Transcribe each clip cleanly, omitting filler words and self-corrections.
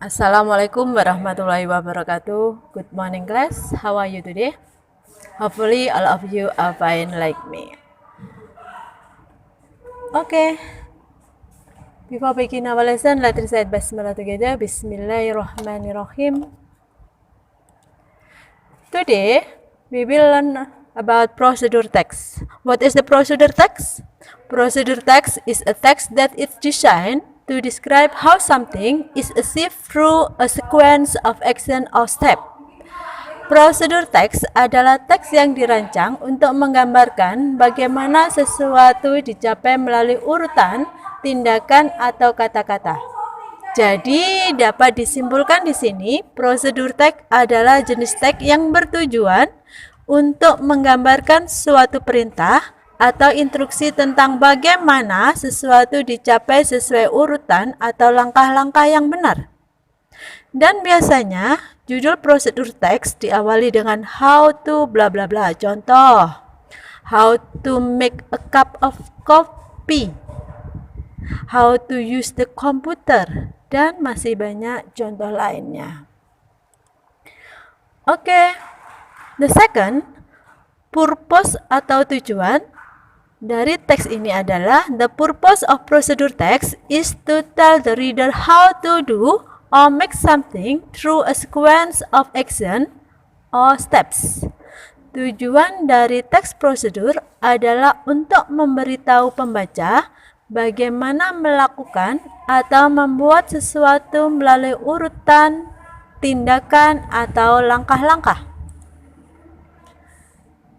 Assalamualaikum warahmatullahi wabarakatuh. Good morning class. How are you today? Hopefully all of you are fine like me. Okay. Before begin our lesson, let's recite Basmalah together. Bismillahirrahmanirrahim. Today we will learn about procedure text. What is the procedure text? Procedure text is a text that is designed to describe how something is achieved through a sequence of action or step. Prosedur teks adalah teks yang dirancang untuk menggambarkan bagaimana sesuatu dicapai melalui urutan, tindakan, atau kata-kata. Jadi, dapat disimpulkan di sini, prosedur teks adalah jenis teks yang bertujuan untuk menggambarkan suatu perintah atau instruksi tentang bagaimana sesuatu dicapai sesuai urutan atau langkah-langkah yang benar. Dan biasanya, judul prosedur teks diawali dengan how to bla bla bla. Contoh, how to make a cup of coffee, how to use the computer, dan masih banyak contoh lainnya. Oke, the second, purpose atau tujuan dari teks ini adalah the purpose of procedure text is to tell the reader how to do or make something through a sequence of action or steps. Tujuan dari teks prosedur adalah untuk memberitahu pembaca bagaimana melakukan atau membuat sesuatu melalui urutan, tindakan, atau langkah-langkah.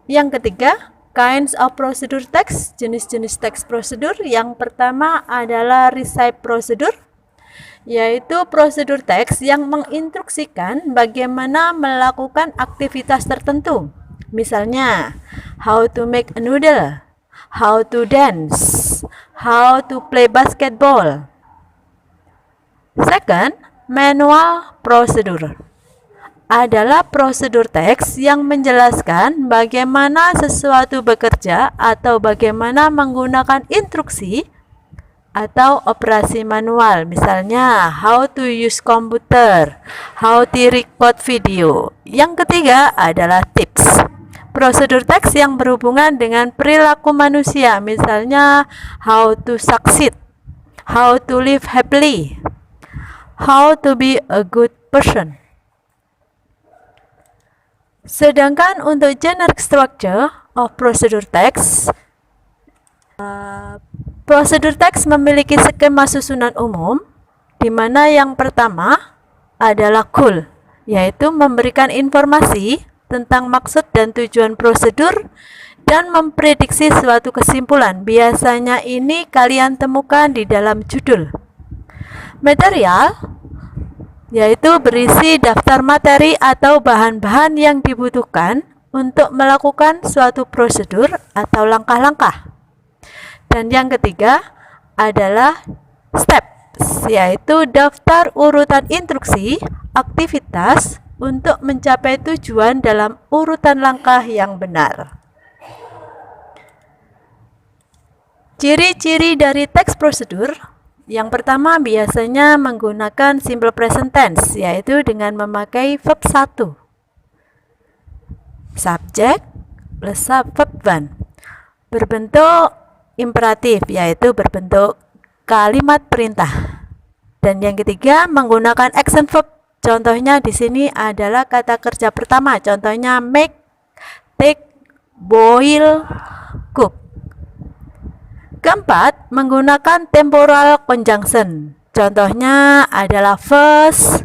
Yang ketiga, kinds of procedure text, jenis-jenis teks prosedur. Yang pertama adalah recipe procedure, yaitu prosedur teks yang menginstruksikan bagaimana melakukan aktivitas tertentu. Misalnya, how to make a noodle, how to dance, how to play basketball. Second, manual procedure adalah prosedur teks yang menjelaskan bagaimana sesuatu bekerja atau bagaimana menggunakan instruksi atau operasi manual. Misalnya, how to use computer, how to record video. Yang ketiga adalah tips. Prosedur teks yang berhubungan dengan perilaku manusia. Misalnya, how to succeed, how to live happily, how to be a good person. Sedangkan untuk generic structure of procedure text, prosedur teks memiliki skema susunan umum, di mana yang pertama adalah goal, yaitu memberikan informasi tentang maksud dan tujuan prosedur dan memprediksi suatu kesimpulan. Biasanya ini kalian temukan di dalam judul. Material, yaitu berisi daftar materi atau bahan-bahan yang dibutuhkan untuk melakukan suatu prosedur atau langkah-langkah. Dan yang ketiga adalah steps, yaitu daftar urutan instruksi, aktivitas untuk mencapai tujuan dalam urutan langkah yang benar. Ciri-ciri dari teks prosedur. Yang pertama biasanya menggunakan simple present tense, yaitu dengan memakai verb 1. Subject plus verb 1. Berbentuk imperatif, yaitu berbentuk kalimat perintah. Dan yang ketiga menggunakan action verb. Contohnya di sini adalah kata kerja pertama. Contohnya make, take, boil, cook. Keempat, menggunakan temporal conjunction. Contohnya adalah first,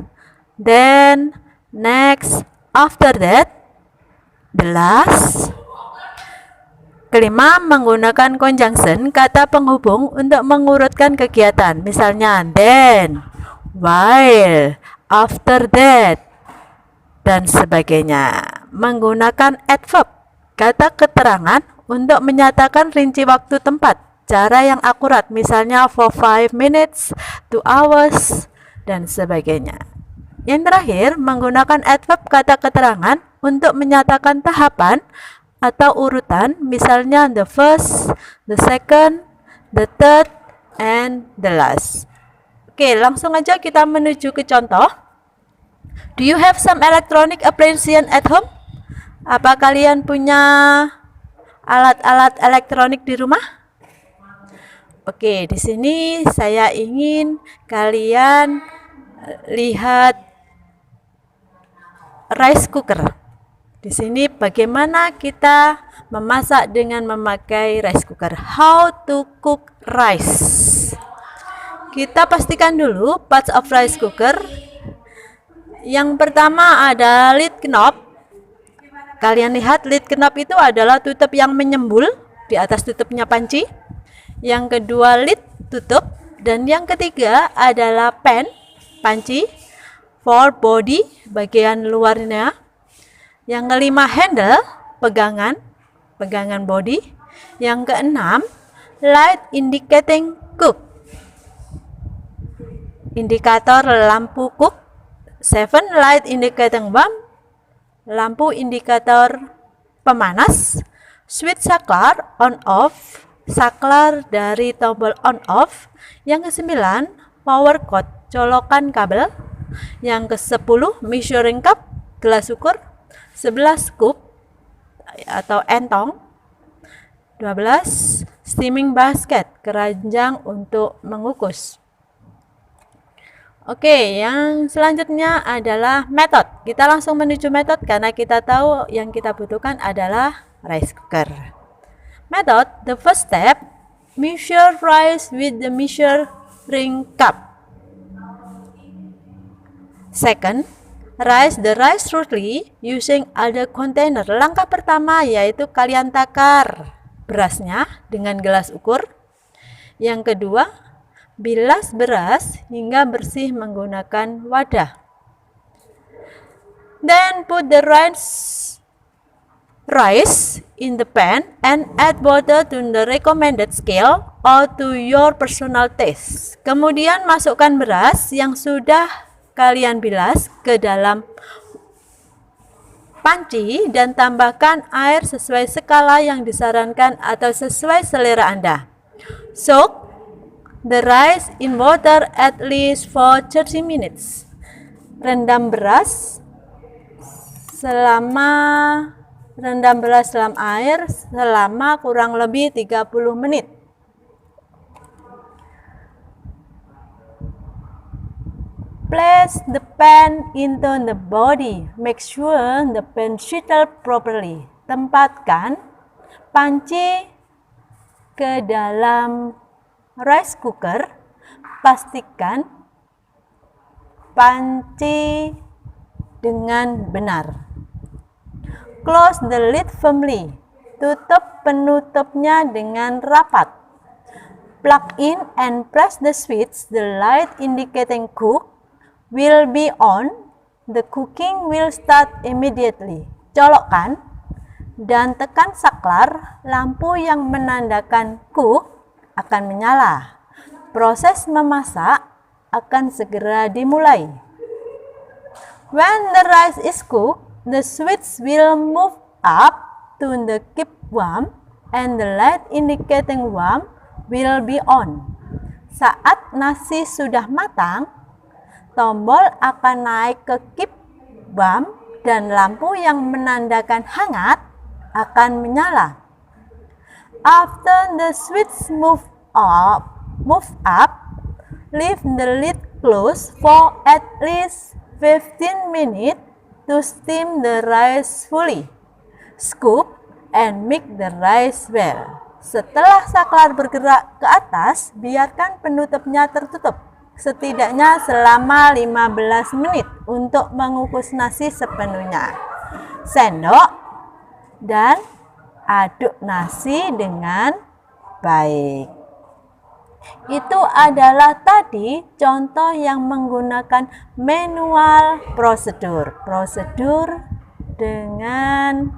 then, next, after that, the last. Kelima, menggunakan conjunction kata penghubung untuk mengurutkan kegiatan. Misalnya then, while, after that, dan sebagainya. Menggunakan adverb kata keterangan untuk menyatakan rinci waktu tempat, cara yang akurat, misalnya for 5 minutes, 2 hours, dan sebagainya. Yang terakhir, menggunakan adverb kata keterangan untuk menyatakan tahapan atau urutan, misalnya the first, the second, the third, and the last. Oke, langsung aja kita menuju ke contoh. Do you have some electronic appliances at home? Apa kalian punya alat-alat elektronik di rumah? Oke, di sini saya ingin kalian lihat rice cooker. Di sini bagaimana kita memasak dengan memakai rice cooker. How to cook rice. Kita pastikan dulu parts of rice cooker. Yang pertama ada lid knob. Kalian lihat lid knob itu adalah tutup yang menyembul, di atas tutupnya panci. Yang kedua lid tutup, dan yang ketiga adalah pan, panci, for body, bagian luarnya. Yang kelima handle, pegangan body. Yang keenam light indicating cook, indikator lampu cook. 7 light indicating warm, lampu indikator pemanas. Switch saklar on off, saklar dari tombol on off. Yang ke-9 power cord, colokan kabel. Yang ke-10 measuring cup, gelas ukur. 11 scoop atau entong. 12 steaming basket, keranjang untuk mengukus. Oke, yang selanjutnya adalah method. Kita langsung menuju method karena kita tahu yang kita butuhkan adalah rice cooker. Method, the first step, measure rice with the measuring cup. Second, rise the rice thoroughly using other container. Langkah pertama yaitu kalian takar berasnya dengan gelas ukur. Yang kedua, bilas beras hingga bersih menggunakan wadah. Then put the rice in the pan and add water to the recommended scale or to your personal taste. Kemudian masukkan beras yang sudah kalian bilas ke dalam panci dan tambahkan air sesuai skala yang disarankan atau sesuai selera Anda. Soak the rice in water at least for 30 minutes. Rendam beras dalam air selama kurang lebih 30 menit. Place the pan into the body. Make sure the pan settle properly. Tempatkan panci ke dalam rice cooker. Pastikan panci dengan benar. Close the lid firmly. Tutup penutupnya dengan rapat. Plug in and press the switch. The light indicating cook will be on. The cooking will start immediately. Colokkan dan tekan saklar. Lampu yang menandakan cook akan menyala. Proses memasak akan segera dimulai. When the rice is cooked, the switch will move up to the keep warm and the light indicating warm will be on. Saat nasi sudah matang, tombol akan naik ke keep warm dan lampu yang menandakan hangat akan menyala. After the switch move up, leave the lid closed for at least 15 minutes to steam the rice fully. Scoop and mix the rice well. Setelah saklar bergerak ke atas, biarkan penutupnya tertutup setidaknya selama 15 menit untuk mengukus nasi sepenuhnya. Sendok dan aduk nasi dengan baik. Itu adalah tadi contoh yang menggunakan manual prosedur. Prosedur dengan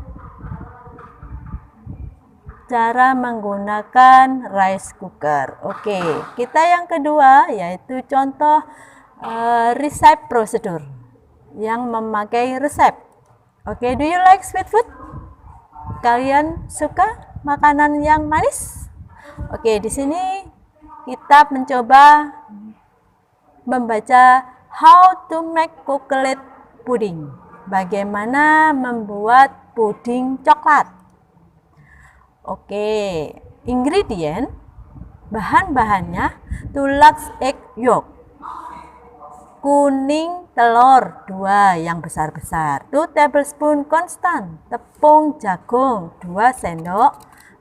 cara menggunakan rice cooker. Oke, kita yang kedua yaitu contoh recipe prosedur yang memakai resep. Oke, do you like sweet food? Kalian suka makanan yang manis? Oke, di sini kita mencoba membaca how to make chocolate pudding. Bagaimana membuat puding coklat. Oke, ingredient, bahan-bahannya, 2 large egg yolk, kuning telur 2 yang besar-besar, 2 tablespoon konstan, tepung jagung 2 sendok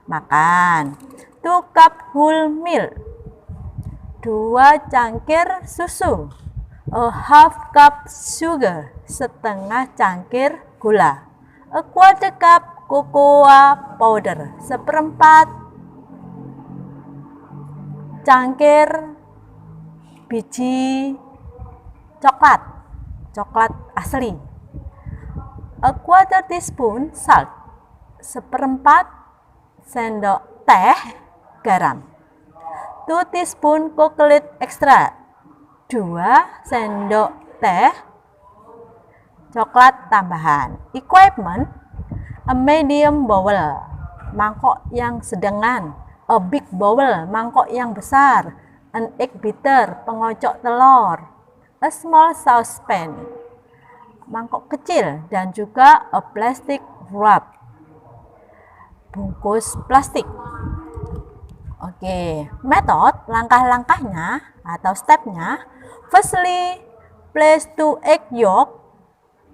makan, 2 cup whole milk, 2 cangkir susu, a half cup sugar, setengah cangkir gula, a quarter cup cocoa powder, 1/4 cangkir biji coklat asli, a quarter teaspoon salt, 1/4 sendok teh garam, 2 teaspoon chocolate extract, 2 sendok teh coklat tambahan. Equipment, a medium bowl, mangkok yang sedengan, a big bowl, mangkok yang besar, an egg beater, pengocok telur, a small saucepan, mangkok kecil, dan juga a plastic wrap, bungkus plastik. Oke, method, langkah-langkahnya atau stepnya. Firstly, place 2 egg yolk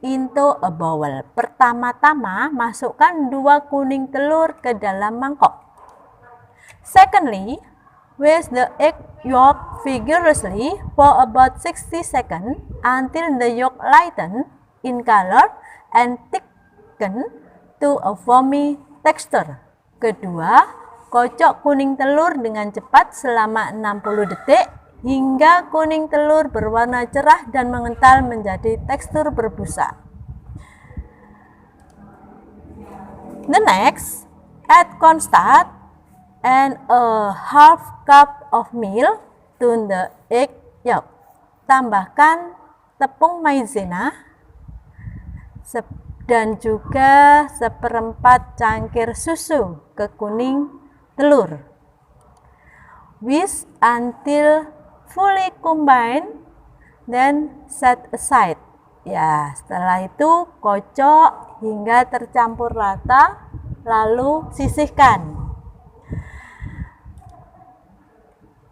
into a bowl. Pertama-tama, masukkan 2 kuning telur ke dalam mangkok. Secondly, whisk the egg yolk vigorously for about 60 seconds until the yolk lighten in color and thicken to a foamy texture. Kedua, kocok kuning telur dengan cepat selama 60 detik hingga kuning telur berwarna cerah dan mengental menjadi tekstur berbusa. The next, add cornstarch and a half cup of milk to the egg yolk. Tambahkan tepung maizena dan juga 1/4 cangkir susu ke kuning telur. Whisk until fully combined, then set aside. Ya, setelah itu kocok hingga tercampur rata, lalu sisihkan.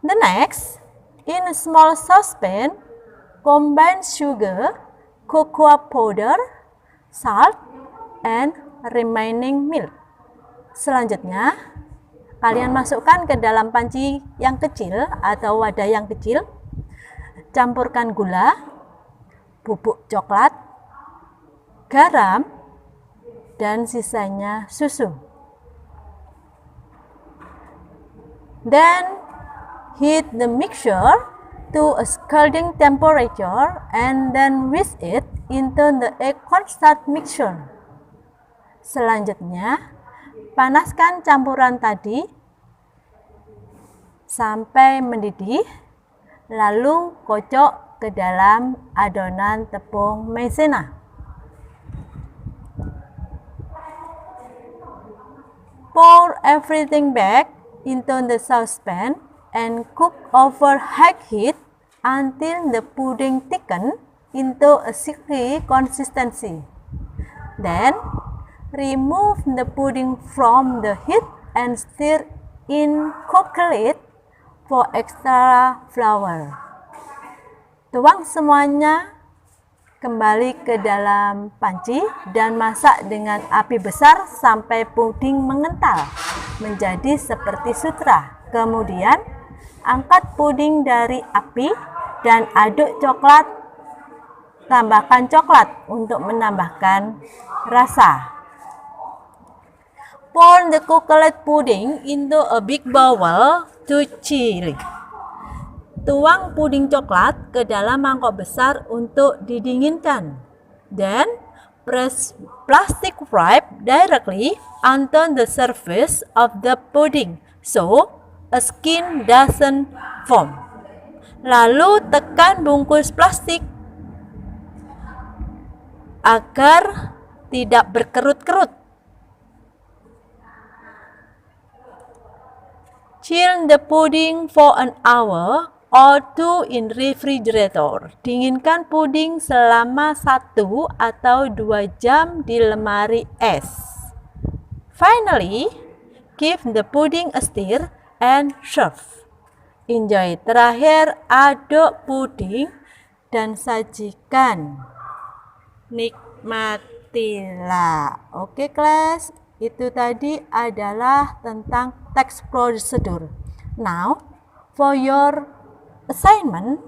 The next, in a small saucepan, combine sugar, cocoa powder, salt, and remaining milk. Selanjutnya, kalian masukkan ke dalam panci yang kecil atau wadah yang kecil. Campurkan gula, bubuk coklat, garam, dan sisanya susu. Then, heat the mixture to a scalding temperature and then whisk it into the egg cornstarch mixture. Selanjutnya, panaskan campuran tadi sampai mendidih, lalu kocok ke dalam adonan tepung maizena. Pour everything back into the saucepan and cook over high heat until the pudding thickens into a sticky consistency. Then, remove the pudding from the heat and stir in quickly for extra flour. Tuang semuanya kembali ke dalam panci dan masak dengan api besar sampai puding mengental menjadi seperti sutra. Kemudian, angkat puding dari api dan aduk coklat. Tambahkan coklat untuk menambahkan rasa. Pour the chocolate pudding into a big bowl to chill. Tuang puding coklat ke dalam mangkok besar untuk didinginkan. Then, press plastic wrap directly onto the surface of the pudding so a skin doesn't form. Lalu tekan bungkus plastik agar tidak berkerut-kerut. Chill the pudding for an hour or 2 in refrigerator. Dinginkan puding selama 1 atau 2 jam di lemari es. Finally, give the pudding a stir and serve. Enjoy. Terakhir, aduk puding dan sajikan. Nikmatilah. Oke, kelas. Itu tadi adalah tentang text procedure. Now, for your assignment,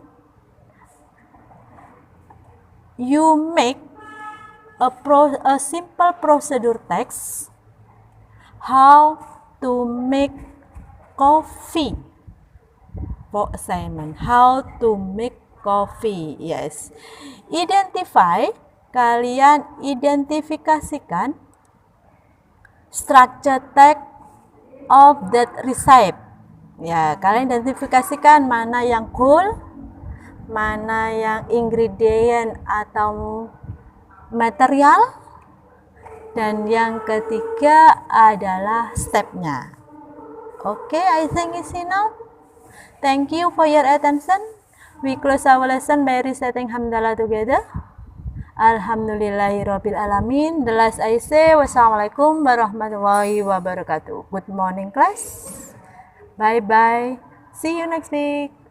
you make a simple procedure text. How to make coffee. For assignment, how to make coffee. Yes. Identify. Kalian identifikasikan structure text of that recipe. Ya, kalian identifikasikan mana yang whole, mana yang ingredient atau material, dan yang ketiga adalah stepnya. Okay, I think it's enough. Thank you for your attention. We close our lesson by reciting hamdalah together. Alhamdulillahirabbil alamin. The last I say, wassalamualaikum warahmatullahi wabarakatuh. Good morning, class. Bye bye. See you next week.